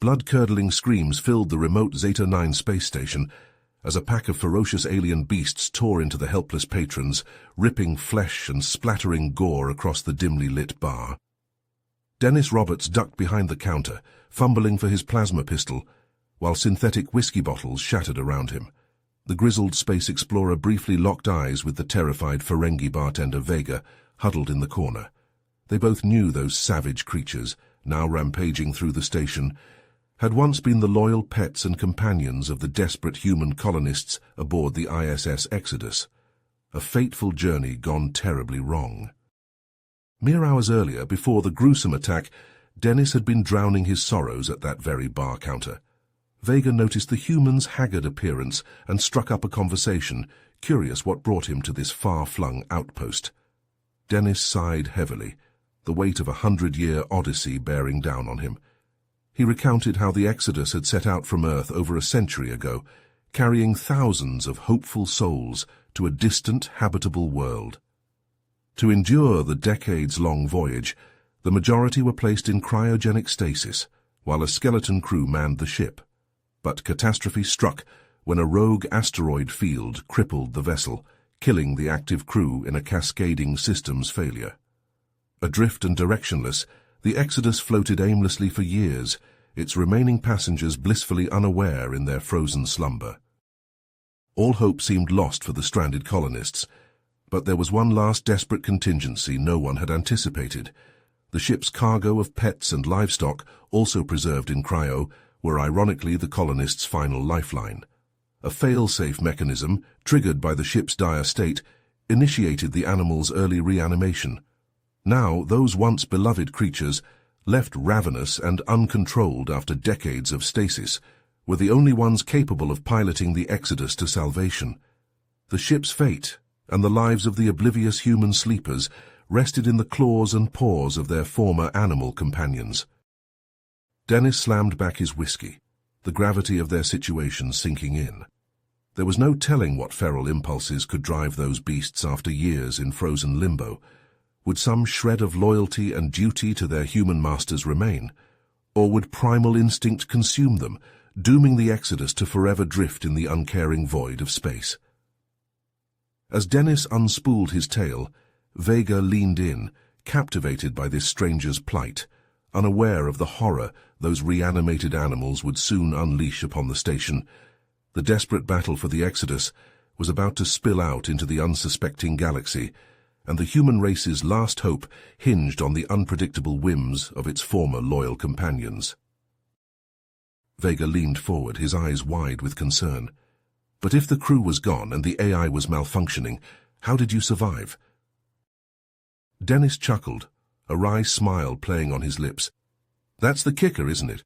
Blood-curdling screams filled the remote Zeta-9 space station as a pack of ferocious alien beasts tore into the helpless patrons, ripping flesh and splattering gore across the dimly lit bar. Dennis Roberts ducked behind the counter, fumbling for his plasma pistol, while synthetic whiskey bottles shattered around him. The grizzled space explorer briefly locked eyes with the terrified Ferengi bartender Vega, huddled in the corner. They both knew those savage creatures, now rampaging through the station, had once been the loyal pets and companions of the desperate human colonists aboard the ISS Exodus. A fateful journey gone terribly wrong. Mere hours earlier, before the gruesome attack, Dennis had been drowning his sorrows at that very bar counter. Vega noticed the human's haggard appearance and struck up a conversation, curious what brought him to this far-flung outpost. Dennis sighed heavily, the weight of a 100-year odyssey bearing down on him. He recounted how the Exodus had set out from Earth over a century ago, carrying thousands of hopeful souls to a distant, habitable world. To endure the decades-long voyage, the majority were placed in cryogenic stasis, while a skeleton crew manned the ship. But catastrophe struck when a rogue asteroid field crippled the vessel, killing the active crew in a cascading systems failure. Adrift and directionless, the Exodus floated aimlessly for years, its remaining passengers blissfully unaware in their frozen slumber. All hope seemed lost for the stranded colonists, but there was one last desperate contingency no one had anticipated. The ship's cargo of pets and livestock, also preserved in cryo, were ironically the colonists' final lifeline. A fail-safe mechanism, triggered by the ship's dire state, initiated the animals' early reanimation. Now, those once beloved creatures, left ravenous and uncontrolled after decades of stasis, were the only ones capable of piloting the Exodus to salvation. The ship's fate, and the lives of the oblivious human sleepers, rested in the claws and paws of their former animal companions. Dennis slammed back his whiskey, the gravity of their situation sinking in. There was no telling what feral impulses could drive those beasts after years in frozen limbo. Would some shred of loyalty and duty to their human masters remain? Or would primal instinct consume them, dooming the Exodus to forever drift in the uncaring void of space? As Dennis unspooled his tale, Vega leaned in, captivated by this stranger's plight, unaware of the horror those reanimated animals would soon unleash upon the station. The desperate battle for the Exodus was about to spill out into the unsuspecting galaxy, and the human race's last hope hinged on the unpredictable whims of its former loyal companions. Vega leaned forward, his eyes wide with concern. But if the crew was gone and the AI was malfunctioning, how did you survive? Dennis chuckled, a wry smile playing on his lips. That's the kicker, isn't it?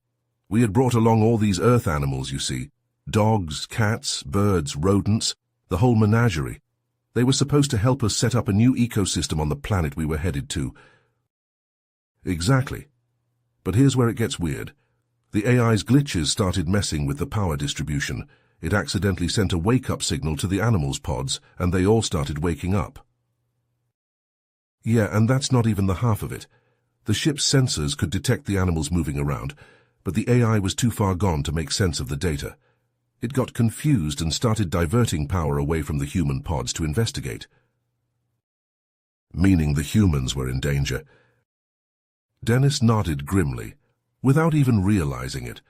We had brought along all these Earth animals, you see. Dogs, cats, birds, rodents, the whole menagerie. They were supposed to help us set up a new ecosystem on the planet we were headed to. Exactly. But here's where it gets weird. The AI's glitches started messing with the power distribution. It accidentally sent a wake-up signal to the animals' pods, and they all started waking up. Yeah, and that's not even the half of it. The ship's sensors could detect the animals moving around, but the AI was too far gone to make sense of the data. It got confused and started diverting power away from the human pods to investigate. Meaning the humans were in danger. Dennis nodded grimly, without even realizing it.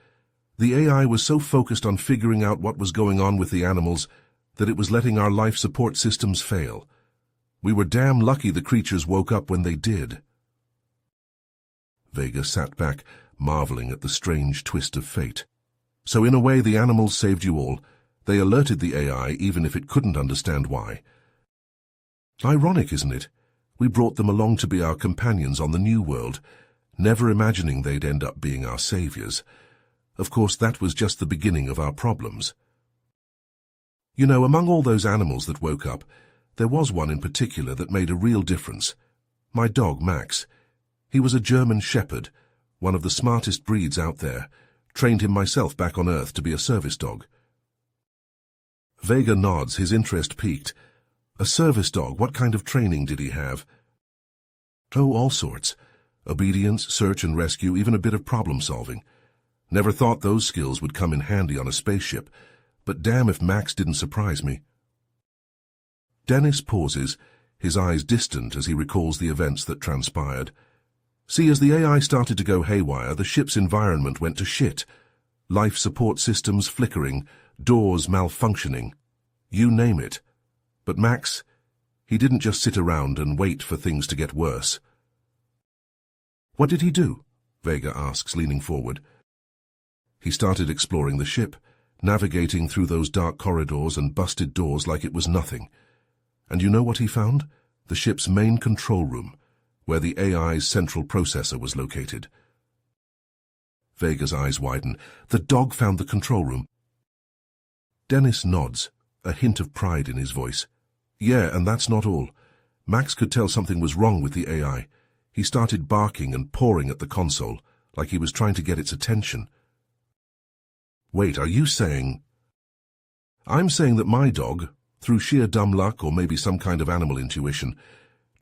The AI was so focused on figuring out what was going on with the animals that it was letting our life support systems fail. We were damn lucky the creatures woke up when they did. Vega sat back, marveling at the strange twist of fate. So in a way the animals saved you all. They alerted the AI even if it couldn't understand why. Ironic, isn't it? We brought them along to be our companions on the new world, never imagining they'd end up being our saviors. Of course, that was just the beginning of our problems. You know, among all those animals that woke up, there was one in particular that made a real difference. My dog, Max. He was a German shepherd, one of the smartest breeds out there. Trained him myself back on Earth to be a service dog. Vega nods, his interest piqued. A service dog, what kind of training did he have? Oh, all sorts. Obedience, search and rescue, even a bit of problem-solving. Never thought those skills would come in handy on a spaceship, but damn if Max didn't surprise me. Dennis pauses, his eyes distant as he recalls the events that transpired. See, as the AI started to go haywire, the ship's environment went to shit. Life support systems flickering, doors malfunctioning. You name it. But Max, he didn't just sit around and wait for things to get worse. What did he do? Vega asks, leaning forward. He started exploring the ship, navigating through those dark corridors and busted doors like it was nothing. And you know what he found? The ship's main control room, where the AI's central processor was located. Vega's eyes widen. The dog found the control room. Dennis nods, a hint of pride in his voice. Yeah, and that's not all. Max could tell something was wrong with the AI. He started barking and pawing at the console, like he was trying to get its attention. Wait, are you saying... I'm saying that my dog, through sheer dumb luck or maybe some kind of animal intuition,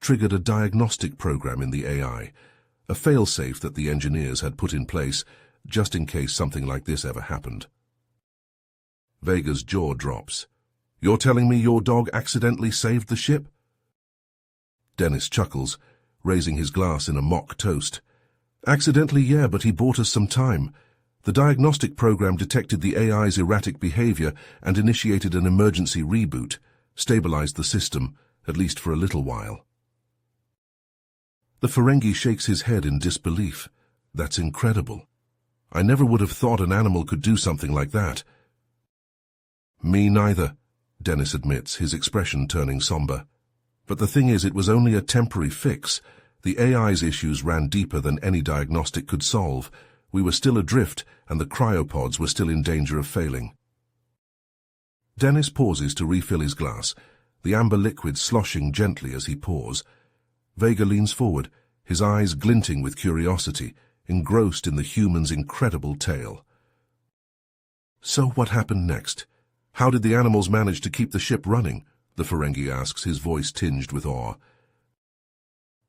triggered a diagnostic program in the AI, a failsafe that the engineers had put in place just in case something like this ever happened. Vega's jaw drops. You're telling me your dog accidentally saved the ship? Dennis chuckles, raising his glass in a mock toast. Accidentally, yeah, but he bought us some time. The diagnostic program detected the AI's erratic behavior and initiated an emergency reboot, stabilized the system, at least for a little while. The Ferengi shakes his head in disbelief. That's incredible. I never would have thought an animal could do something like that. Me neither, Dennis admits, his expression turning somber. But the thing is, it was only a temporary fix. The AI's issues ran deeper than any diagnostic could solve. We were still adrift, and the cryopods were still in danger of failing. Dennis pauses to refill his glass, the amber liquid sloshing gently as he pours. Vega leans forward, his eyes glinting with curiosity, engrossed in the human's incredible tale. So what happened next? How did the animals manage to keep the ship running? The Ferengi asks, his voice tinged with awe.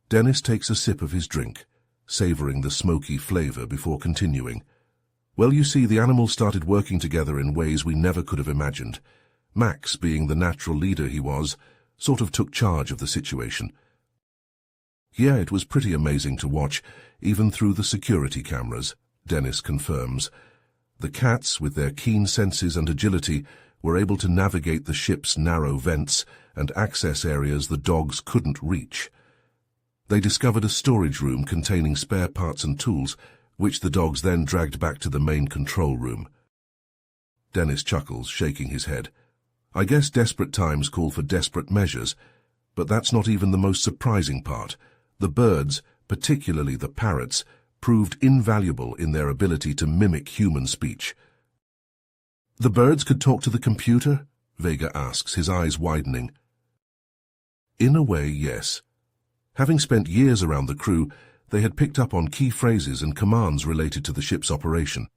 Dennis takes a sip of his drink, savoring the smoky flavor before continuing. Well, you see, the animals started working together in ways we never could have imagined. Max, being the natural leader he was, sort of took charge of the situation. Yeah, it was pretty amazing to watch, even through the security cameras, Dennis confirms. The cats, with their keen senses and agility, were able to navigate the ship's narrow vents and access areas the dogs couldn't reach. They discovered a storage room containing spare parts and tools, which the dogs then dragged back to the main control room. Dennis chuckles, shaking his head. I guess desperate times call for desperate measures, but that's not even the most surprising part. The birds, particularly the parrots, proved invaluable in their ability to mimic human speech. The birds could talk to the computer? Vega asks, his eyes widening. In a way, yes. Having spent years around the crew, they had picked up on key phrases and commands related to the ship's operation.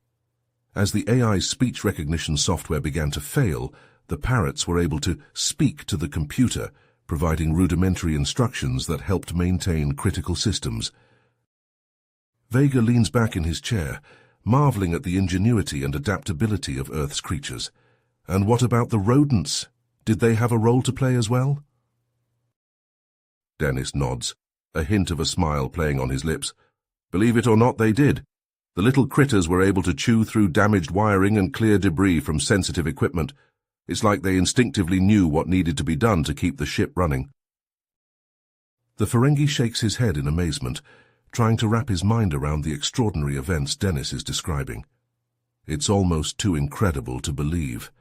As the AI's speech recognition software began to fail, the parrots were able to speak to the computer, providing rudimentary instructions that helped maintain critical systems. Vega leans back in his chair, marveling at the ingenuity and adaptability of Earth's creatures. And what about the rodents? Did they have a role to play as well? Dennis nods, a hint of a smile playing on his lips. Believe it or not, they did. The little critters were able to chew through damaged wiring and clear debris from sensitive equipment. It's like they instinctively knew what needed to be done to keep the ship running. The Ferengi shakes his head in amazement, trying to wrap his mind around the extraordinary events Dennis is describing. It's almost too incredible to believe.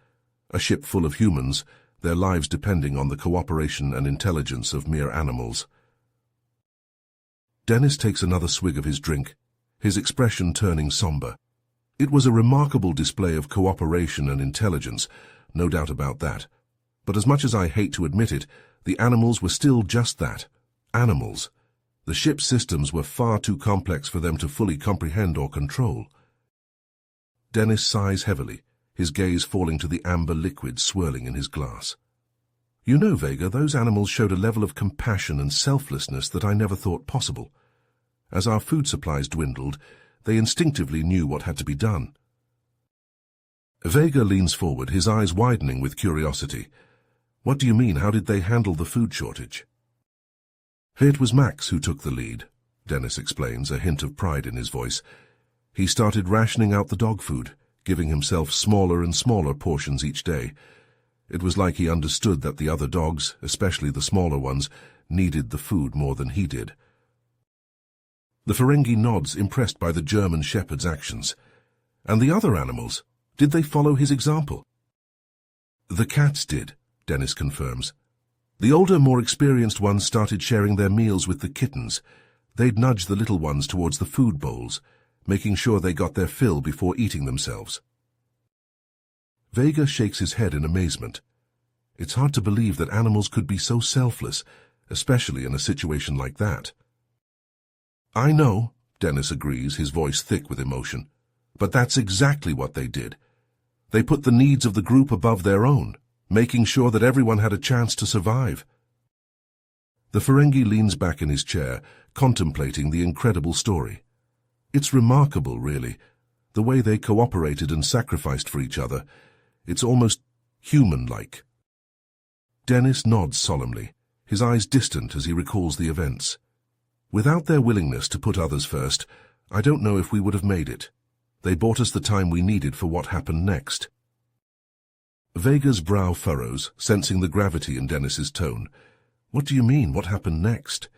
A ship full of humans, their lives depending on the cooperation and intelligence of mere animals. Dennis takes another swig of his drink, his expression turning somber. It was a remarkable display of cooperation and intelligence, no doubt about that. But as much as I hate to admit it, the animals were still just that, animals. The ship's systems were far too complex for them to fully comprehend or control. Dennis sighs heavily, his gaze falling to the amber liquid swirling in his glass. You know, Vega, those animals showed a level of compassion and selflessness that I never thought possible. As our food supplies dwindled, They instinctively knew what had to be done. Vega leans forward, his eyes widening with curiosity. What do you mean, how did they handle the food shortage? It was Max who took the lead, Dennis explains, a hint of pride in his voice. He started rationing out the dog food, giving himself smaller and smaller portions each day. It was like he understood that the other dogs, especially the smaller ones, needed the food more than he did. The Ferengi nods, impressed by the German shepherd's actions. And the other animals? Did they follow his example? The cats did, Dennis confirms. The older, more experienced ones started sharing their meals with the kittens. They'd nudge the little ones towards the food bowls, making sure they got their fill before eating themselves. Vega shakes his head in amazement. It's hard to believe that animals could be so selfless, especially in a situation like that. I know, Dennis agrees, his voice thick with emotion. But that's exactly what they did. They put the needs of the group above their own, making sure that everyone had a chance to survive. The Ferengi leans back in his chair, contemplating the incredible story. It's remarkable, really, the way they cooperated and sacrificed for each other. It's almost human-like. Dennis nods solemnly, his eyes distant as he recalls the events. Without their willingness to put others first, I don't know if we would have made it. They bought us the time we needed for what happened next. Vega's brow furrows, sensing the gravity in Dennis's tone. What do you mean, what happened next?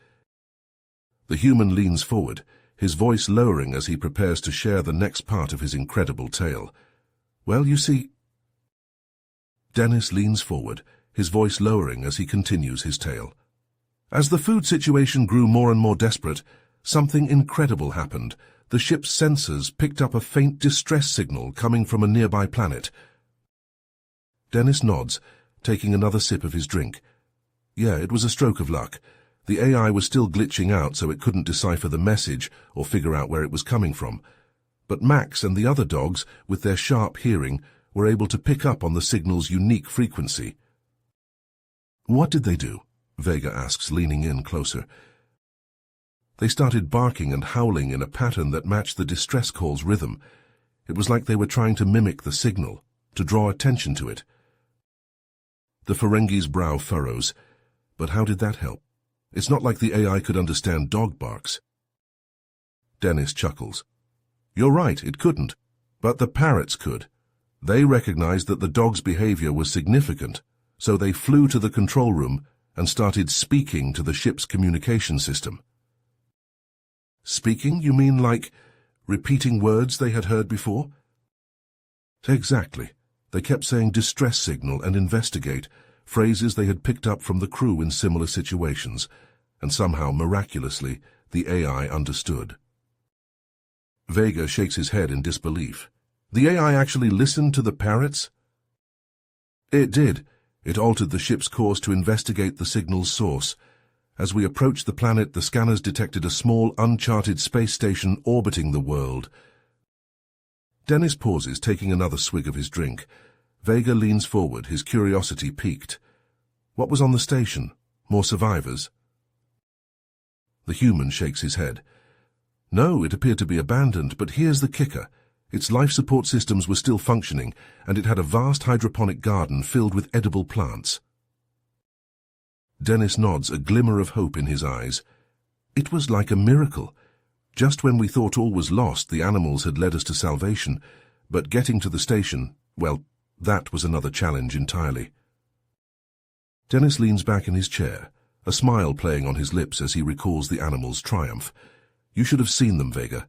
The human leans forward, his voice lowering as he prepares to share the next part of his incredible tale. Well, you see... Dennis leans forward, his voice lowering as he continues his tale. As the food situation grew more and more desperate, something incredible happened. The ship's sensors picked up a faint distress signal coming from a nearby planet. Dennis nods, taking another sip of his drink. Yeah, it was a stroke of luck. The AI was still glitching out, so it couldn't decipher the message or figure out where it was coming from. But Max and the other dogs, with their sharp hearing, were able to pick up on the signal's unique frequency. What did they do? Vega asks, leaning in closer. They started barking and howling in a pattern that matched the distress call's rhythm. It was like they were trying to mimic the signal, to draw attention to it. The Ferengi's brow furrows. But how did that help? It's not like the AI could understand dog barks. Dennis chuckles. You're right, it couldn't. But the parrots could. They recognized that the dog's behavior was significant, so they flew to the control room and started speaking to the ship's communication system. Speaking, you mean like repeating words they had heard before? Exactly. They kept saying distress signal and investigate, phrases they had picked up from the crew in similar situations, and somehow, miraculously, the AI understood. Vega shakes his head in disbelief. The AI actually listened to the parrots? It did. It altered the ship's course to investigate the signal's source. As we approached the planet, the scanners detected a small, uncharted space station orbiting the world. Dennis pauses, taking another swig of his drink. Vega leans forward, his curiosity piqued. What was on the station? More survivors? The human shakes his head. No, it appeared to be abandoned, but here's the kicker. Its life support systems were still functioning, and it had a vast hydroponic garden filled with edible plants. Dennis nods, a glimmer of hope in his eyes. It was like a miracle. Just when we thought all was lost, the animals had led us to salvation, but getting to the station, well, that was another challenge entirely. Dennis leans back in his chair, a smile playing on his lips as he recalls the animals' triumph. You should have seen them, Vega.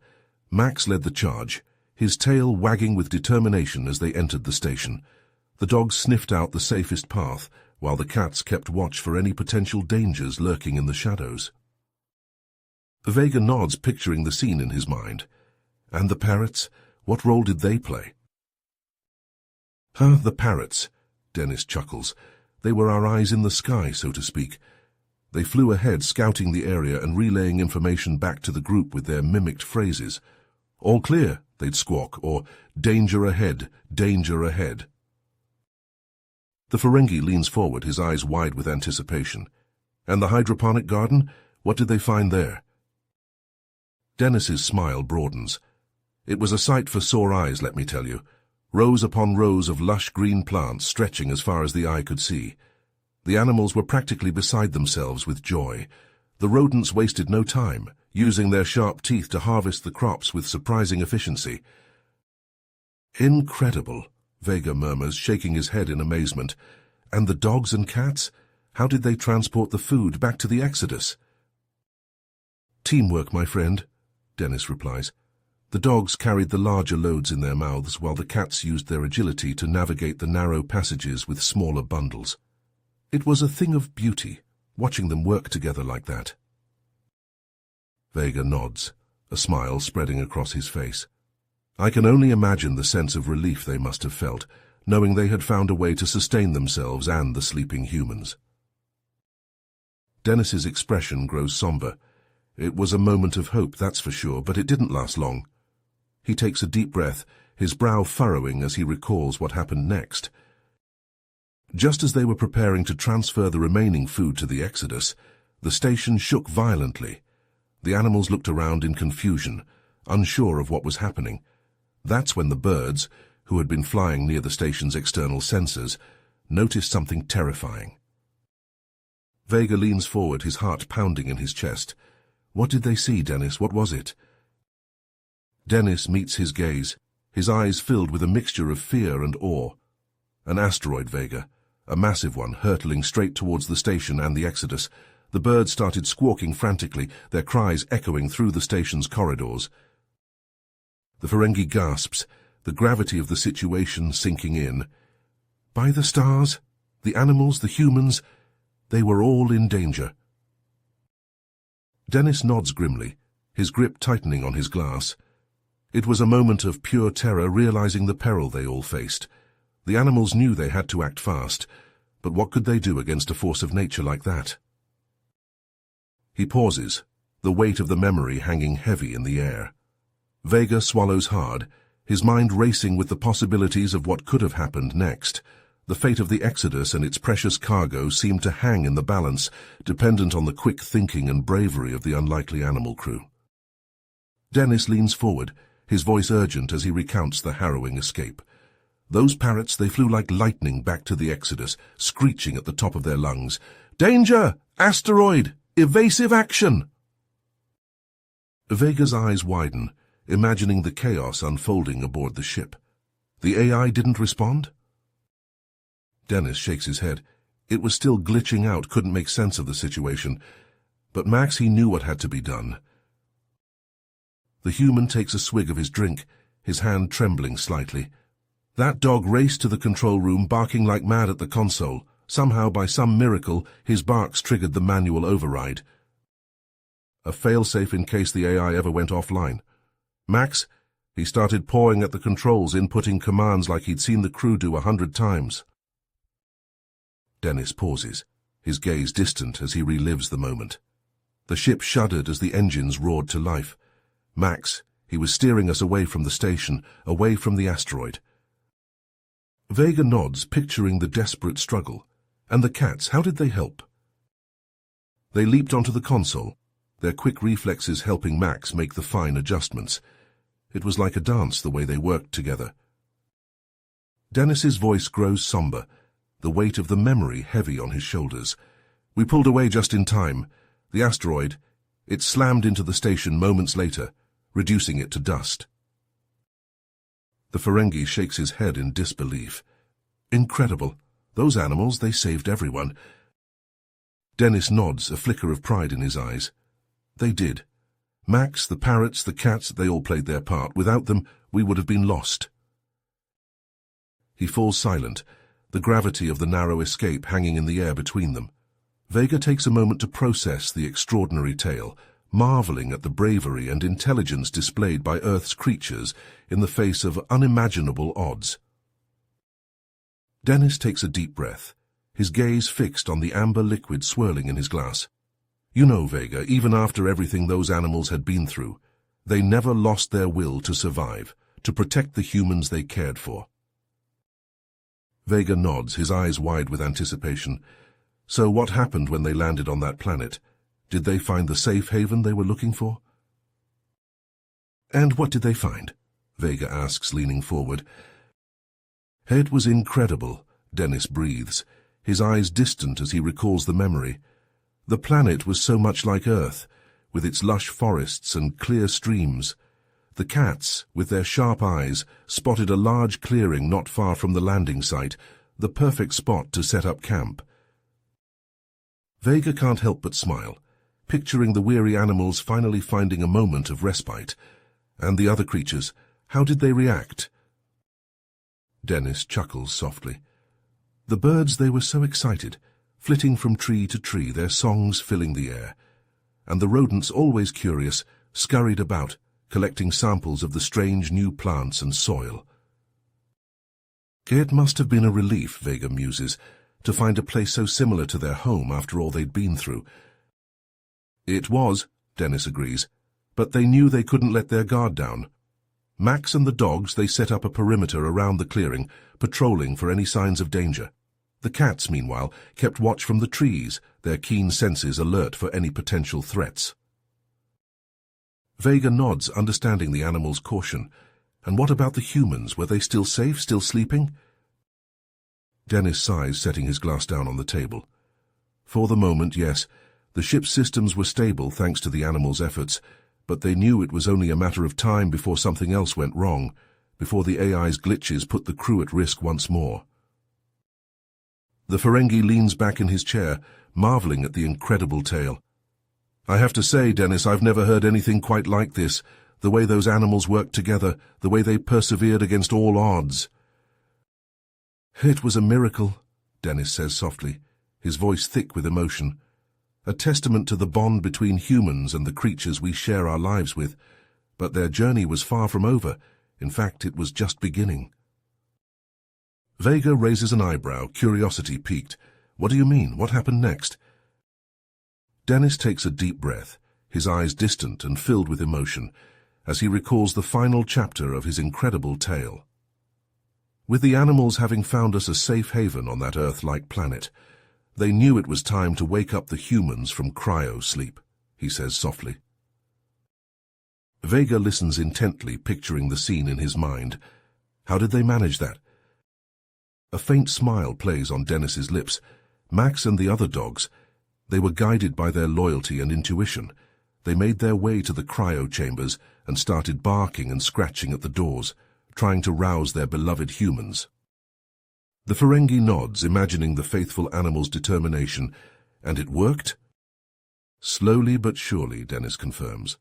Max led the charge, his tail wagging with determination as they entered the station. The dogs sniffed out the safest path, while the cats kept watch for any potential dangers lurking in the shadows. Vega nods, picturing the scene in his mind. And the parrots? What role did they play? The parrots, Dennis chuckles. They were our eyes in the sky, so to speak. They flew ahead, scouting the area and relaying information back to the group with their mimicked phrases. All clear, they'd squawk, or danger ahead, danger ahead. The Ferengi leans forward, his eyes wide with anticipation. And the hydroponic garden? What did they find there? Dennis's smile broadens. It was a sight for sore eyes, let me tell you. Rows upon rows of lush green plants stretching as far as the eye could see. The animals were practically beside themselves with joy. The rodents wasted no time, using their sharp teeth to harvest the crops with surprising efficiency. "Incredible," Vega murmurs, shaking his head in amazement. "And the dogs and cats? How did they transport the food back to the Exodus?" "Teamwork, my friend," Dennis replies. The dogs carried the larger loads in their mouths, while the cats used their agility to navigate the narrow passages with smaller bundles. It was a thing of beauty, watching them work together like that. Vega nods, a smile spreading across his face. I can only imagine the sense of relief they must have felt, knowing they had found a way to sustain themselves and the sleeping humans. Dennis's expression grows somber. It was a moment of hope, that's for sure, but it didn't last long. He takes a deep breath, his brow furrowing as he recalls what happened next. Just as they were preparing to transfer the remaining food to the Exodus, the station shook violently. The animals looked around in confusion, unsure of what was happening. That's when the birds, who had been flying near the station's external sensors, noticed something terrifying. Vega leans forward, his heart pounding in his chest. "What did they see, Dennis? What was it?" Dennis meets his gaze, his eyes filled with a mixture of fear and awe. An asteroid, Vega, a massive one, hurtling straight towards the station and the Exodus. The birds started squawking frantically, their cries echoing through the station's corridors. The Ferengi gasps, the gravity of the situation sinking in. By the stars, the animals, the humans, they were all in danger. Dennis nods grimly, his grip tightening on his glass. It was a moment of pure terror, realizing the peril they all faced. The animals knew they had to act fast, but what could they do against a force of nature like that? He pauses, the weight of the memory hanging heavy in the air. Vega swallows hard, his mind racing with the possibilities of what could have happened next. The fate of the Exodus and its precious cargo seemed to hang in the balance, dependent on the quick thinking and bravery of the unlikely animal crew. Dennis leans forward, his voice urgent as he recounts the harrowing escape. Those parrots, they flew like lightning back to the Exodus, screeching at the top of their lungs. "Danger! Asteroid! Evasive action!" Vega's eyes widen, imagining the chaos unfolding aboard the ship. The AI didn't respond? Dennis shakes his head. It was still glitching out, couldn't make sense of the situation. But Max, he knew what had to be done. The human takes a swig of his drink, his hand trembling slightly. That dog raced to the control room, barking like mad at the console. Somehow, by some miracle, his barks triggered the manual override. A failsafe in case the AI ever went offline. Max, he started pawing at the controls, inputting commands like he'd seen the crew do 100 times. Dennis pauses, his gaze distant as he relives the moment. The ship shuddered as the engines roared to life. Max, he was steering us away from the station, away from the asteroid. Vega nods, picturing the desperate struggle. And the cats, how did they help? They leaped onto the console, their quick reflexes helping Max make the fine adjustments. It was like a dance the way they worked together. Dennis's voice grows somber, the weight of the memory heavy on his shoulders. We pulled away just in time. The asteroid, it slammed into the station moments later, reducing it to dust. The Ferengi shakes his head in disbelief. Incredible. Those animals, they saved everyone. Dennis nods, a flicker of pride in his eyes. They did. Max, the parrots, the cats, they all played their part. Without them, we would have been lost. He falls silent, the gravity of the narrow escape hanging in the air between them. Vega takes a moment to process the extraordinary tale, marveling at the bravery and intelligence displayed by Earth's creatures in the face of unimaginable odds. Dennis takes a deep breath, his gaze fixed on the amber liquid swirling in his glass. You know, Vega, even after everything those animals had been through, they never lost their will to survive, to protect the humans they cared for. Vega nods, his eyes wide with anticipation. So what happened when they landed on that planet? Did they find the safe haven they were looking for? And what did they find? Vega asks, leaning forward. It was incredible, Dennis breathes, his eyes distant as he recalls the memory. The planet was so much like Earth, with its lush forests and clear streams. The cats, with their sharp eyes, spotted a large clearing not far from the landing site, the perfect spot to set up camp. Vega can't help but smile, picturing the weary animals finally finding a moment of respite. And the other creatures, how did they react? Dennis chuckles softly. The birds, they were so excited, flitting from tree to tree, their songs filling the air. And the rodents, always curious, scurried about, collecting samples of the strange new plants and soil. It must have been a relief, Vega muses, to find a place so similar to their home after all they'd been through. It was, Dennis agrees, but they knew they couldn't let their guard down. Max and the dogs, they set up a perimeter around the clearing, patrolling for any signs of danger. The cats, meanwhile, kept watch from the trees, their keen senses alert for any potential threats. Vega nods, understanding the animals' caution. And what about the humans? Were they still safe, still sleeping? Dennis sighs, setting his glass down on the table. For the moment, yes. The ship's systems were stable thanks to the animals' efforts, but they knew it was only a matter of time before something else went wrong, before the AI's glitches put the crew at risk once more. The Ferengi leans back in his chair, marveling at the incredible tale. I have to say, Dennis, I've never heard anything quite like this. The way those animals worked together, the way they persevered against all odds. It was a miracle, Dennis says softly, his voice thick with emotion. A testament to the bond between humans and the creatures we share our lives with. But their journey was far from over. In fact, it was just beginning. Vega raises an eyebrow, curiosity piqued. What do you mean? What happened next? Dennis takes a deep breath, his eyes distant and filled with emotion, as he recalls the final chapter of his incredible tale. With the animals having found us a safe haven on that Earth-like planet, they knew it was time to wake up the humans from cryo sleep, he says softly. Vega listens intently, picturing the scene in his mind. How did they manage that? A faint smile plays on Dennis's lips. Max and the other dogs, they were guided by their loyalty and intuition. They made their way to the cryo chambers and started barking and scratching at the doors, trying to rouse their beloved humans. The Ferengi nods, imagining the faithful animal's determination, and it worked? Slowly but surely, Dennis confirms.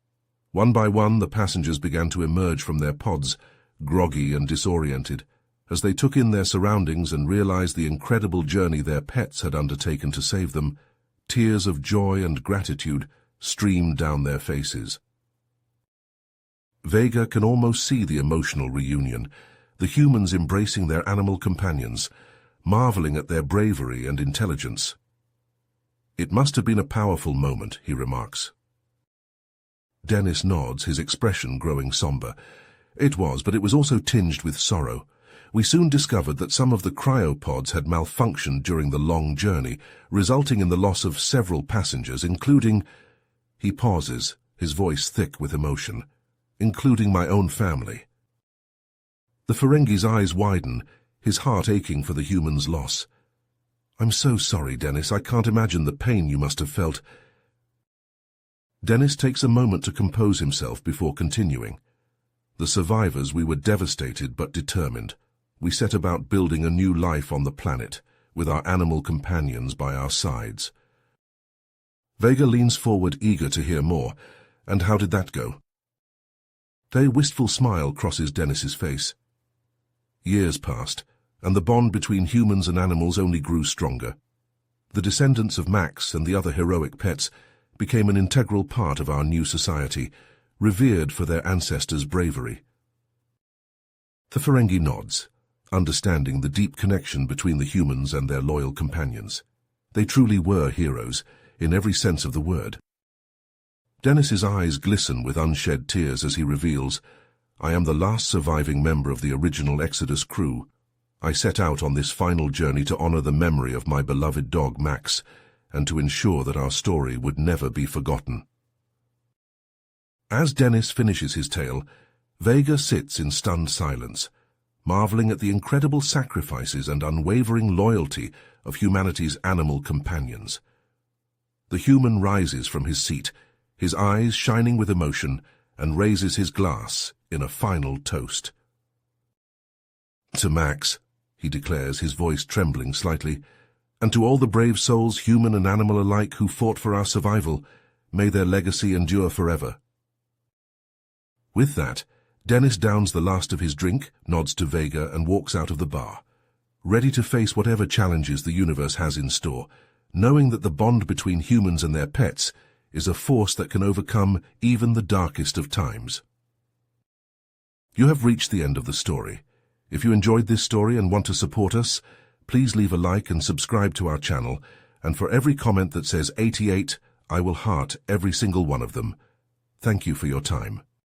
One by one, the passengers began to emerge from their pods, groggy and disoriented, as they took in their surroundings and realized the incredible journey their pets had undertaken to save them. Tears of joy and gratitude streamed down their faces. Vega can almost see the emotional reunion, the humans embracing their animal companions, marveling at their bravery and intelligence. It must have been a powerful moment, he remarks. Dennis nods, his expression growing somber. It was, but it was also tinged with sorrow. We soon discovered that some of the cryopods had malfunctioned during the long journey, resulting in the loss of several passengers, including... He pauses, his voice thick with emotion. Including my own family. The Ferengi's eyes widen, his heart aching for the human's loss. I'm so sorry, Dennis. I can't imagine the pain you must have felt. Dennis takes a moment to compose himself before continuing. The survivors, we were devastated but determined. We set about building a new life on the planet, with our animal companions by our sides. Vega leans forward, eager to hear more. And how did that go? A wistful smile crosses Dennis's face. Years passed, and the bond between humans and animals only grew stronger. The descendants of Max and the other heroic pets became an integral part of our new society, revered for their ancestors' bravery. The Ferengi nods, understanding the deep connection between the humans and their loyal companions. They truly were heroes, in every sense of the word. Dennis's eyes glisten with unshed tears as he reveals, I am the last surviving member of the original Exodus crew. I set out on this final journey to honor the memory of my beloved dog Max, and to ensure that our story would never be forgotten. As Dennis finishes his tale, Vega sits in stunned silence, marveling at the incredible sacrifices and unwavering loyalty of humanity's animal companions. The human rises from his seat, his eyes shining with emotion, and raises his glass in a final toast. "To Max," he declares, his voice trembling slightly, "and to all the brave souls, human and animal alike, who fought for our survival, may their legacy endure forever." With that, Dennis downs the last of his drink, nods to Vega, and walks out of the bar, ready to face whatever challenges the universe has in store, knowing that the bond between humans and their pets is a force that can overcome even the darkest of times. You have reached the end of the story. If you enjoyed this story and want to support us, please leave a like and subscribe to our channel, and for every comment that says 88, I will heart every single one of them. Thank you for your time.